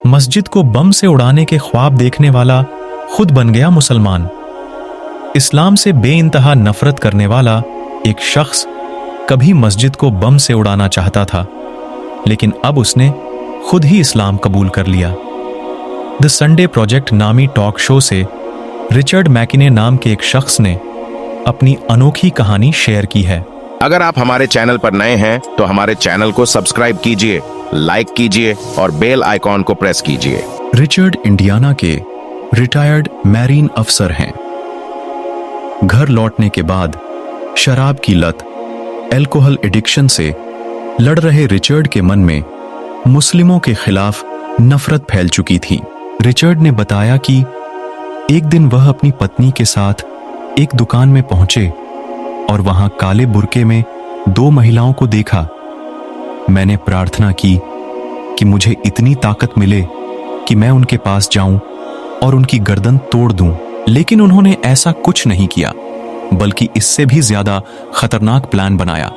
मस्जिद को बम से उड़ाने के ख्वाब देखने वाला खुद बन गया मुसलमान। इस्लाम से बेइंतहा नफरत करने वाला एक शख्स कभी मस्जिद को बम से उड़ाना चाहता था, लेकिन अब उसने खुद ही इस्लाम कबूल कर लिया। द संडे प्रोजेक्ट नामी टॉक शो से रिचर्ड मैकिने नाम के एक शख्स ने अपनी अनोखी कहानी शेयर की है। अगर आप हमारे चैनल पर नए हैं तो हमारे चैनल को सब्सक्राइब कीजिए, लाइक कीजिए और बेल आइकॉन को प्रेस कीजिए। रिचर्ड इंडियाना के रिटायर्ड मैरीन अफसर हैं। घर लौटने के बाद शराब की लत, अल्कोहल एडिक्शन से लड़ रहे रिचर्ड के मन में मुस्लिमों के खिलाफ नफरत फैल चुकी थी। रिचर्ड ने बताया कि एक दिन वह अपनी पत्नी के साथ एक दुकान में पहुंचे और वहां काले बुर्के में दो महिलाओं को देखा। मैंने प्रार्थना की कि मुझे इतनी ताकत मिले कि मैं उनके पास जाऊं और उनकी गर्दन तोड़ दूं, लेकिन उन्होंने ऐसा कुछ नहीं किया, बल्कि इससे भी ज्यादा खतरनाक प्लान बनाया।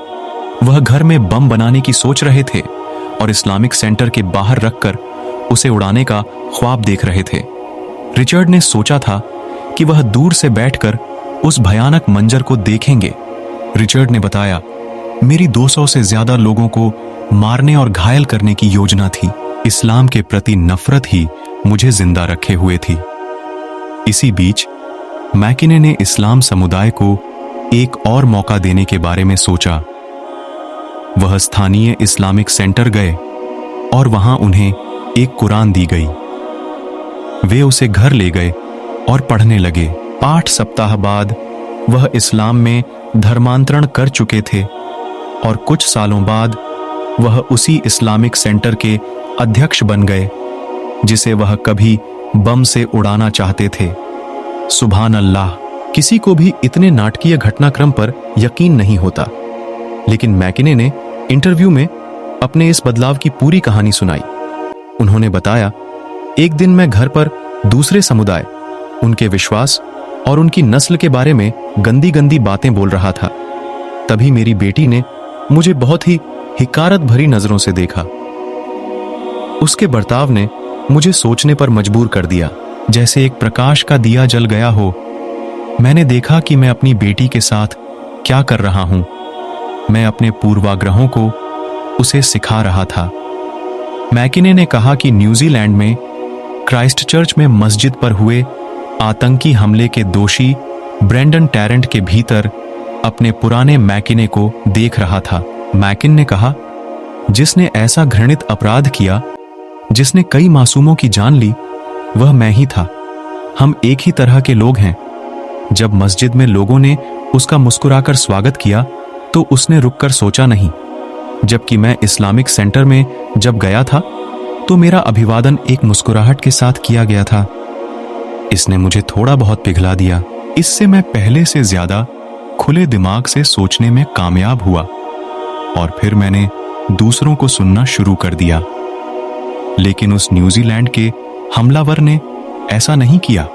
वह घर में बम बनाने की सोच रहे थे और इस्लामिक सेंटर के बाहर रखकर उसे उड़ाने का ख्वाब देख रहे थे। रिचर्ड ने सोचा था कि वह दूर से बैठकर उस भयानक मंजर को देखेंगे। रिचर्ड ने बताया, मेरी 200 से ज्यादा लोगों को मारने और घायल करने की योजना थी। इस्लाम के प्रति नफरत ही मुझे जिंदा रखे हुए थी। इसी बीच मैकिने ने इस्लाम समुदाय को एक और मौका देने के बारे में सोचा। वह स्थानीय इस्लामिक सेंटर गए और वहां उन्हें एक कुरान दी गई। वे उसे घर ले गए और पढ़ने लगे। 8 सप्ताह बाद वह इस्लाम में धर्मांतरण कर चुके थे और कुछ सालों बाद वह उसी इस्लामिक सेंटर के अध्यक्ष बन गए जिसे वह कभी बम से उड़ाना चाहते थे। सुभान अल्लाह। किसी को भी इतने नाटकीय घटनाक्रम पर यकीन नहीं होता, लेकिन मैकिने ने इंटरव्यू में अपने इस बदलाव की पूरी कहानी सुनाई। उन्होंने बताया, एक दिन मैं घर पर दूसरे समुदाय, उनके विश्वास और उनकी नस्ल के बारे में गंदी गंदी बातें बोल रहा था। तभी मेरी बेटी ने मुझे बहुत ही हिकारत भरी नजरों से देखा। उसके बर्ताव ने मुझे सोचने पर मजबूर कर दिया, जैसे एक प्रकाश का दिया जल गया हो। मैंने देखा कि मैं अपनी बेटी के साथ क्या कर रहा हूं। मैं अपने पूर्वाग्रहों को उसे सिखा रहा था। मैकिने ने कहा कि न्यूजीलैंड में क्राइस्टचर्च में मस्जिद पर हुए आतंकी हमले के दोषी ब्रेंडन टैरेंट के भीतर अपने पुराने मैकिने को देख रहा था। मैकिन ने कहा, जिसने ऐसा घृणित अपराध किया, जिसने कई मासूमों की जान ली, वह मैं ही था। हम एक ही तरह के लोग हैं। जब मस्जिद में लोगों ने उसका मुस्कुराकर स्वागत किया तो उसने रुककर सोचा नहीं, जबकि मैं इस्लामिक सेंटर में जब गया था तो मेरा अभिवादन एक मुस्कुराहट के साथ किया गया था। इसने मुझे थोड़ा बहुत पिघला दिया। इससे मैं पहले से ज्यादा खुले दिमाग से सोचने में कामयाब हुआ और फिर मैंने दूसरों को सुनना शुरू कर दिया। लेकिन उस न्यूजीलैंड के हमलावर ने ऐसा नहीं किया।